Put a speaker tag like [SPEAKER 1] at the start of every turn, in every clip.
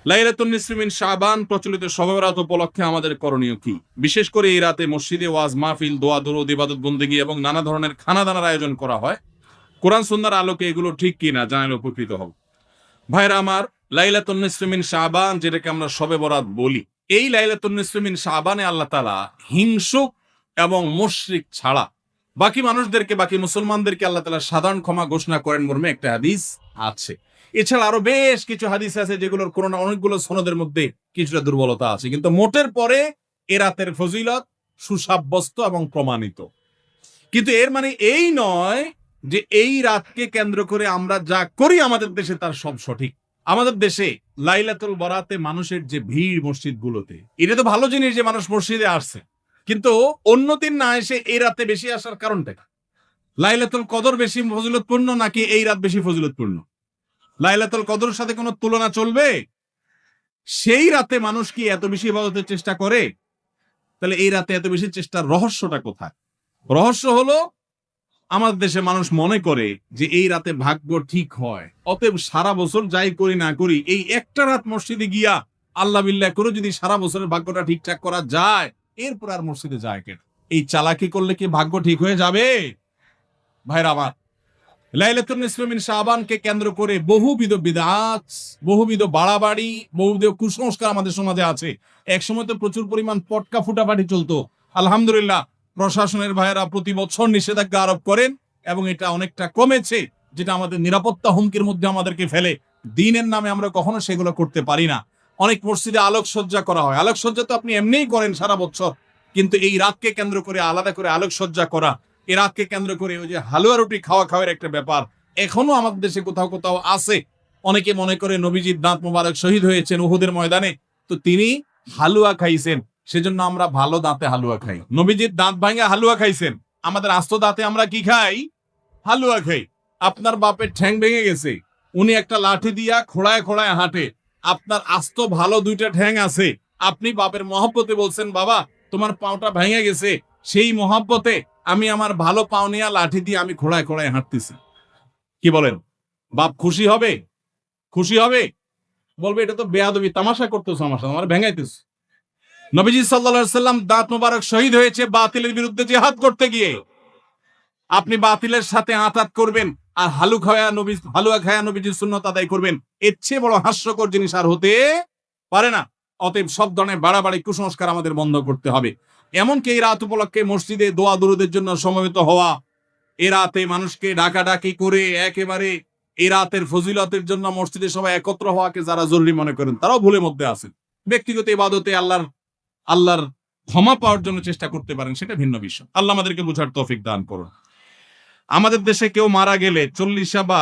[SPEAKER 1] লাইলাতুন নিসফি মিন শাবান প্রচলিত শবে বরাত উপলক্ষে আমাদের করণীয় কি? বিশেষ করে এই রাতে মসজিদে ওয়াজ মাহফিল, দোয়া দরুদ, ইবাদত বন্দেগী এবং নানা ধরনের খানা দানার আয়োজন করা হয়। কোরআন সুন্নাহর আলোকে এগুলো ঠিক কিনা জানালে উপকৃত হব। ভাইরা আমার, লাইলাতুন নিসফি মিন শাবান যেটাকে আমরা শবে বরাত বলি, এই লাইলাতুন নিসফি মিন শাবানে আল্লাহ তাআলা হিংসুক এবং মুশরিক ছাড়া বাকি মানুষদেরকে, বাকি মুসলমানদেরকে আল্লাহ তাআলা সাধারণ ক্ষমা ঘোষণা করেন মর্মে একটা হাদিস আছে। এছাড়া আরো বেশ কিছু হাদিস আছে যেগুলোর কোনো না অনেকগুলো সনদের মধ্যে কিছুটা দুর্বলতা আছে, কিন্তু মোটের পরে এ রাতের ফজিলত সুসাব্যস্ত এবং প্রমাণিত। কিন্তু এর মানে এই নয় যে এই রাতকে কেন্দ্র করে আমরা যা করি আমাদের দেশে তার সব সঠিক। আমাদের দেশে লাইলাতুল বরাতে মানুষের যে ভিড় মসজিদগুলোতে, এটা তো ভালো জিনিস যে মানুষ মসজিদে আসছে, কিন্তু অন্যদিন না এসে এই রাতে বেশি আসার কারণটা কি? লাইলাতুল কদর বেশি ফজিলতপূর্ণ নাকি এই রাত বেশি ফজিলতপূর্ণ? লাইলাতুল কদরের সাথে কোনো তুলনা চলবে? সেই রাতে মানুষ কি এত বেশি ইবাদতের চেষ্টা করে? তাহলে এই রাতে এত বেশি চেষ্টার রহস্যটা কোথায়? রহস্য হলো আমাদের দেশে মানুষ মনে করে যে এই রাতে ভাগ্য ঠিক হয়, অতএব সারা বছর যাই করি না করি এই একটা রাত মসজিদে গিয়া আল্লাহ বিল্লাহ করে যদি সারা বছরের ভাগ্যটা ঠিকঠাক করা যায়, এরপর আর মসজিদে যায় কেন? এই চালাকি করলে কি ভাগ্য ঠিক হয়ে যাবে? ভাইরা আমার, লাইলাতুন নিসফি মিন শাবানকে কেন্দ্র করে বহুবিধ বিদআত, বহুবিধ বাড়াবাড়ি, বহুবিধ কুসংস্কার আমাদের সমাজে আছে। একসময় তো প্রচুর পরিমাণ পটকা ফুটাফাটি চলতো। আলহামদুলিল্লাহ, প্রশাসনের ভাইয়েরা প্রতি বছর নিষেধাজ্ঞা আরোপ করেন এবং এটা অনেকটা কমেছে, যেটা আমাদের নিরাপত্তা হুমকির মধ্যে আমাদেরকে ফেলে। দিনের নামে আমরা কখনো সেগুলো করতে পারি না। অনেক মসজিদে আলোকসজ্জা করা হয়। আলোকসজ্জা তো আপনি এমনিই করেন সারা বছর, কিন্তু এই রাতকে কেন্দ্র করে আলাদা করে আলোকসজ্জা করা, এ রাতকে কেন্দ্র করে ওই যে হালুয়া রুটি খাওয়ার একটা ব্যাপার এখনো আমাদের দেশে কোথাও কোথাও আছে। অনেকে মনে করে নবীজির দাঁত মোবারক শহীদ হয়েছেন উহুদের ময়দানে, তো তিনি হালুয়া খাইছেন, সেজন্য আমরা ভালো দাঁতে হালুয়া খাই। নবীজির দাঁত ভাঙে হালুয়া খাইছেন, আমাদের আস্ত দাঁতে আমরা কি খাই? হালুয়া খাই। আপনার বাপের ঠ্যাং ভেঙে গেছে, উনি একটা লাঠি দিয়া খোড়ায় খোড়ায় হাঁটে, আপনার আস্ত ভালো দুইটা ঠ্যাং আছে, আপনি বাপের মহব্বতে বলছেন বাবা তোমার পাওটা ভেঙে গেছে, সেই মহব্বতে আমি আমার ভালো পাও নিয়ে লাঠি দিয়ে আমি খোড়ায় খোড়ায় হাঁটতেছি। কি বলেন? বাপ খুশি হবে? খুশি হবে? বলবে এটা তো বেয়াদবি, তামাশা করতেছ আমার সাথে, আমার ভেঙাইতেছ। নবীজি সাল্লাল্লাহু আলাইহি সাল্লাম দাঁত মোবারক শহীদ হয়েছে বাতিলের বিরুদ্ধে জিহাদ করতে গিয়ে। আপনি বাতিলের সাথে আঁতাত করবেন আর হালুয়া খায়া নবীজির সুন্নাত আদায় করবেন, এর চেয়ে বড় হাস্যকর জিনিস আর হতে পারে না। অতএব সব ধরনের বাড়াবাড়ি কুসংস্কার আমাদের বন্ধ করতে হবে। এমনকি এই রাত উপলক্ষে মসজিদে দোয়া দরুদের জন্য সমবেত হওয়া, এ রাতে মানুষকে ডাকাডাকি করে একেবারে এই রাতের ফজিলতের জন্য মসজিদে সবাই একত্র হওয়াকে যারা জরুরি মনে করেন তারাও ভুলের মধ্যে আছেন। ব্যক্তিগত ইবাদতে আল্লাহর ক্ষমা পাওয়ার জন্য চেষ্টা করতে পারেন, সেটা ভিন্ন বিষয়। আল্লাহ আমাদেরকে বুঝার তৌফিক দান করুন। আমাদের দেশে কেউ মারা গেলে চল্লিশা বা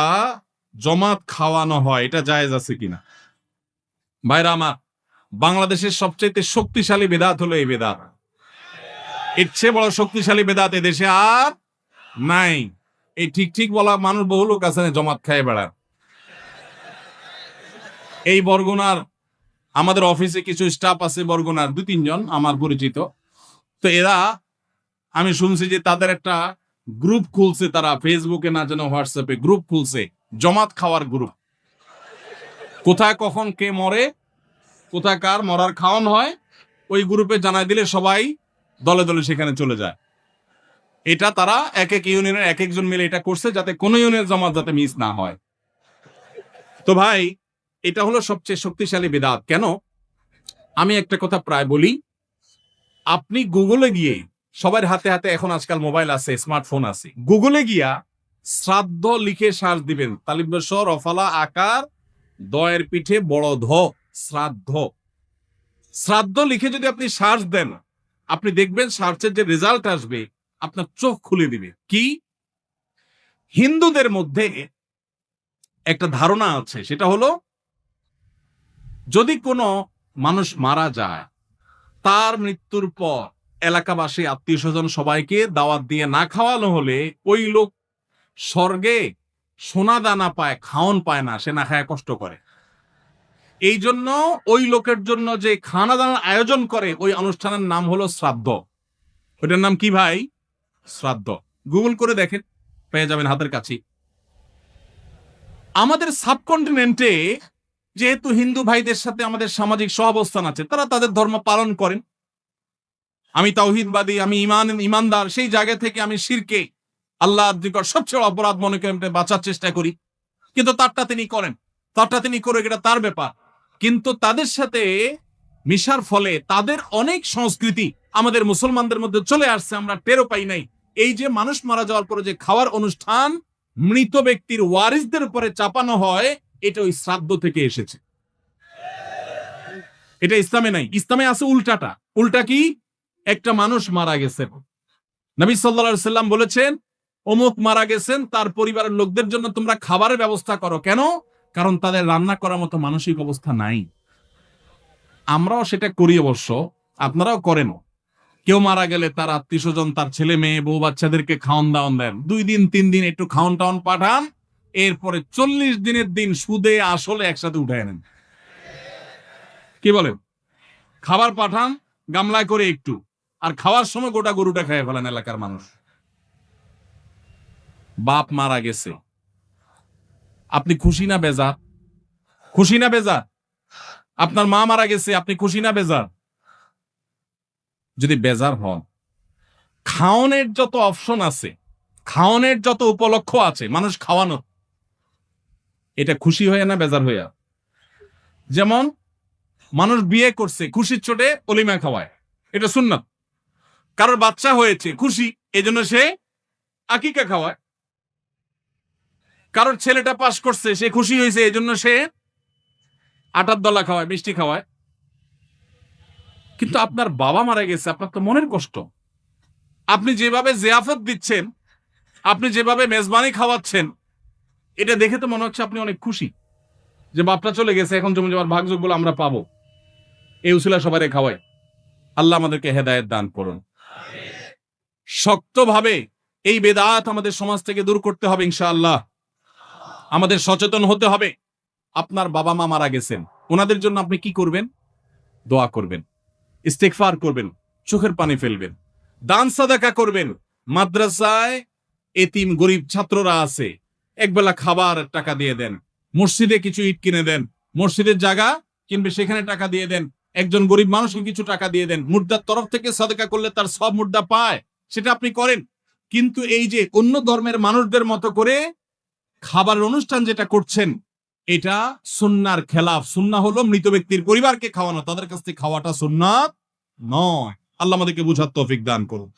[SPEAKER 1] জমাত খাওয়ানো হয়, এটা জায়েজ আছে কিনা? ভাইরা আমার, বাংলাদেশের সবচেয়ে শক্তিশালী বেদাত হলো এই বেদাত। এর চেয়ে বড় শক্তিশালী বেদাত এদেশে আর নাই। এই ঠিক ঠিক বলা মানুষ বহু লোক আছে জমাত খায় বেড়ার। এই বরগুনার আমাদের অফিসে কিছু স্টাফ আছে, বরগুনার 2-3 জন আমার পরিচিত। তো এরা, আমি শুনছি যে তাদের একটা গ্রুপ খুলছে, তারা ফেসবুকে না যেন হোয়াটসঅ্যাপে গ্রুপ খুলছে, জমাত খাওয়ার গ্রুপ। কোথায় কখন কে মরে, কোথায় কার মরার খাওয়ান হয়, ওই গ্রুপে জানাই দিলে সবাই দলে দলে সেখানে চলে যায়। এটা তারা এক এক ইউনিয়নের এক একজন মিলে এটা করছে, যাতে কোনো ইউনিয়নের জমাত যাতে মিস না হয়। তো ভাই, এটা হলো সবচেয়ে শক্তিশালী বিদআত। কেন? আমি একটা কথা প্রায় বলি, আপনি গুগলে গিয়ে, সবার হাতে হাতে এখন আজকাল মোবাইল আছে, স্মার্টফোন আছে, গুগলে গিয়া শ্রাদ্ধ লিখে সার্চ দিবেন, তালিব্য রফালা আকার দয়ের পিঠে বড় ধ, শ্রাদ্ধ। শ্রাদ্ধ লিখে যদি আপনি সার্চ দেন, আপনি দেখবেন সার্চের যে রেজাল্ট আসবে আপনার চোখ খুলে দিবে। কি? হিন্দুদের মধ্যে একটা ধারণা আছে, সেটা হলো যদি কোনো মানুষ মারা যায়, তার মৃত্যুর পর এলাকাবাসী আত্মীয় স্বজন সবাইকে দাওয়াত দিয়ে না খাওয়ানো হলে ওই লোক স্বর্গে সোনা দানা পায়, খাওন পায় না, সে না খায় কষ্ট করে। এই জন্য ওই লোকের জন্য যে খানা দানার আয়োজন করে, ওই অনুষ্ঠানের নাম হলো শ্রাদ্ধ। ওইটার নাম কি ভাই? শ্রাদ্ধ। গুগল করে দেখেন, পেয়ে যাবেন হাতের কাছে। আমাদের সাবকন্টিনেন্টে যেহেতু হিন্দু ভাইদের সাথে আমাদের সামাজিক সহাবস্থান আছে, তারা তাদের ধর্ম পালন করেন। আমি তাওহীদবাদী, আমি ইমানদার, সেই জায়গা থেকে আমি শিরকে আল্লাহর নিকট সবচেয়ে অপরাধ মনে করে বাঁচার চেষ্টা করি, কিন্তু তারটা তিনি করেন, তারটা তিনি করে, এটা তার ব্যাপার। কিন্তু তাদের সাথে মিশার ফলে তাদের অনেক সংস্কৃতি আমাদের মুসলমানদের মধ্যে চলে আসছে, আমরা টেরও পাই নাই। এই যে মানুষ মারা যাওয়ার পরে যে খাওয়ার অনুষ্ঠান মৃত ব্যক্তির ওয়ারিসদের উপরে চাপানো হয়, এটা ওই শ্রাদ্ধ থেকে এসেছে। এটা ইসলামে নাই, ইসলামে আছে উল্টাটা। উল্টা কি? একটা মানুষ মারা গেছেন, নবী সাল্লাল্লাহু আলাইহি সাল্লাম বলেছেন অমুক মারা গেছেন, তার পরিবারের লোকদের জন্য তোমরা খাবারের ব্যবস্থা করো। কেন? কারণ তাদের রান্না করার মতো মানসিক অবস্থা নাই। আমরাও সেটা করি অবশ্য, আপনারাও করেন। কেউ মারা গেলে তার আত্মীয় স্বজন, তার ছেলে মেয়ে বউ বাচ্চাদেরকে খাওয়ান দাওয়ান দেন, 2 দিন 3 দিন একটু খাওয়ান টাওয়ান পাঠান, এরপরে 40 দিনের দিন সুদে আসলে একসাথে উঠায় নেন। কি বলেন? খাবার পাঠান গামলায় করে একটু, আর খাওয়ার সময় গোটা গরুটা খেয়ে ফেলেন এলাকার মানুষ। বাপ মারা গেছে, আপনি খুশি না বেজার? খুশি না বেজার? আপনার মা মারা গেছে, আপনি খুশি না বেজার? যদি বেজার হন, খাওয়ানোর যত অপশন আছে, খাওয়ানোর যত উপলক্ষ আছে মানুষ খাওয়ানো, এটা খুশি হয়ে না বেজার হইয়া? যেমন মানুষ বিয়ে করছে, খুশির চোটে অলিমা খাওয়ায়, এটা সুন্নাত। কারোর বাচ্চা হয়েছে, খুশি, এজন্য সে আকিকা খাওয়ায়। কারোর ছেলেটা পাস করছে, সে খুশি হয়েছে, এজন্য সে আটার দলা খাওয়ায়, মিষ্টি খাওয়ায়। কিন্তু আপনার বাবা মারা গেছে, আপনার তো মনের কষ্ট। আপনি যেভাবে জিয়াফত দিচ্ছেন, আপনি যেভাবে মেজবানি খাওয়াচ্ছেন, এটা দেখে তো মনে হচ্ছে আপনি অনেক খুশি যে বাপটা চলে গেছে, এখন জমি জমার ভাগযোগগুলো আমরা পাবো। এই উসিলা সবাই খাওয়াই। আল্লাহ আমাদেরকে হেদায়েত দান করুন। শক্তভাবে এই বেদাত আমাদের সমাজ থেকে দূর করতে হবে ইনশাআল্লাহ। আমাদের সচেতন হতে হবে। আপনার বাবা মা মারা গেছেন, ওনাদের জন্য আপনি কি করবেন? দোয়া করবেন, ইস্তেগফার করবেন, চোখের পানি ফেলবেন, দান সাদাকা করবেন। মাদ্রাসায় এতিম গরিব ছাত্ররা আছে, একবেলা খাবার টাকা দিয়ে দেন। মসজিদে কিছু ইট কিনে দেন, মসজিদের জায়গা কিনবে, সেখানে টাকা দিয়ে দেন। একজন গরিব মানুষকে কিছু টাকা দিয়ে দেন। মুর্দার তরফ থেকে সাদাকা করলে তার সব মুর্দা পায়, সেটা আপনি করেন। কিন্তু এই যে অন্য ধর্মের মানুষদের মতো করে খাবার অনুষ্ঠান যেটা করছেন, এটা সুন্নাহর খেলাফ। সুন্নাহ হলো মৃত ব্যক্তির পরিবারকে খাওয়ানো, তাদের কাছ থেকে খাওয়াটা সুন্নাত নয়। আল্লাহ আমাদেরকে বুঝার তৌফিক দান করুন।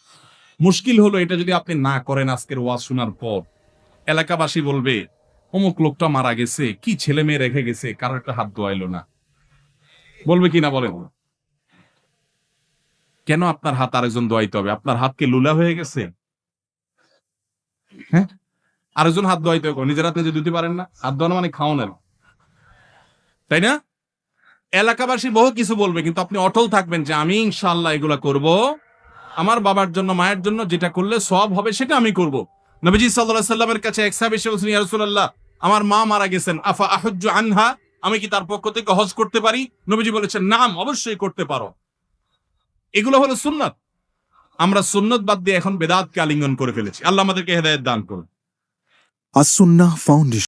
[SPEAKER 1] মুশকিল হলো এটা যদি আপনি না করেন, আজকের ওয়াজ শোনার পর এলাকাবাসী বলবে অমুক লোকটা মারা গেছে, কি ছেলে মেয়ে রেখে গেছে, কারো একটা হাত ধোয়াইলো না। বলবে কিনা বলেন? কেন আপনার হাত আরেকজন ধোয়াইতে হবে? আপনার হাতকে লুলা হয়ে গেছে? হ্যাঁ, আরেকজন হাত ধোয়াইতে হবে, নিজের হাতে যদি ধুতে পারেন না? হাত ধোয়ানো মানে খাওয়ানোর, তাই না? এলাকাবাসী বহু কিছু বলবে, কিন্তু আপনি অটল থাকবেন যে আমি ইনশাআল্লাহ এগুলা করব, আমার বাবার জন্য মায়ের জন্য যেটা করলে সওয়াব হবে সেটা আমি করব। নবীজি সাল্লাল্লাহু আলাইহি সাল্লামের কাছে এক সাহাবী এসে বলছেন, ইয়া রাসূলুল্লাহ, আমার মা মারা গেছেন, আফা আহুজ্জু আনহা, আমি কি তার পক্ষ থেকে হজ করতে পারি? নবীজি বলেছেন, নাম, অবশ্যই করতে পারো। এগুলো হলো সুন্নাত। আমরা সুন্নাত বাদ দিয়ে এখন বেদাতকে আলিঙ্গন করে ফেলেছি। আল্লাহ আমাদেরকে হেদায়েত দান করুন।
[SPEAKER 2] as-Sunnah Foundation